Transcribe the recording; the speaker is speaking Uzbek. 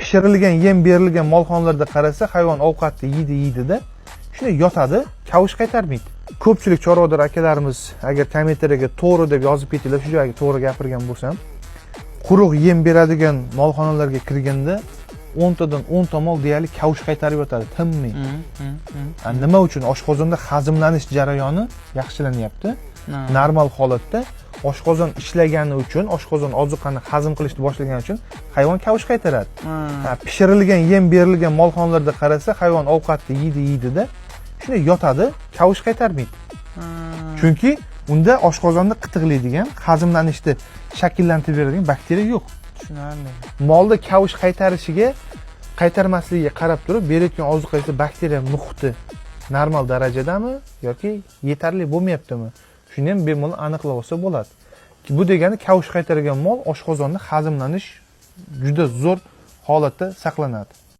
pishirilgan yem berilgan molxonalarda qarasa, hayvon ovqatni yeydi-da, shunday yotadi, kavush qaytarmaydi. Ko'pchilik chorvador akalarimiz agar kommentariyaga to'g'ri deb yozib ketinglar, shu joyga to'g'ri gapirgan bo'lsam, quruq yem beradigan molxonalarga kirganda 10 tadan 10 ta mol deyarli kavush qaytarib yotadi, tinmay. Nima uchun? Oshqozonda hazmlanish jarayoni yaxshilanyapti. Normal holatda oshqozon ishlagani uchun, oshqozon ozuqani hazm qilishni boshlagani uchun hayvon kavush qaytaradi. Pishirilgan yem berilgan molxonalarda qarasa, hayvon ovqatni yeydi-da, shunday yotadi, kavush qaytarmaydi. Chunki unda oshqozonni qitiqlaydigan, hazmlanishni shakllantirib beradigan bakteriya yo'q. Tushunarli. Molda kavush qaytarmasligiga qarab turib, berayotgan ozuqada bakteriya muhiti normal darajadami yoki yetarli bo'lmayaptimi? Shuni ham bemalol aniqlab olsa bo'ladi. Bu degani kavush qaytargan mol oshqozonda hazmlanish juda zo'r holatda saqlanadi.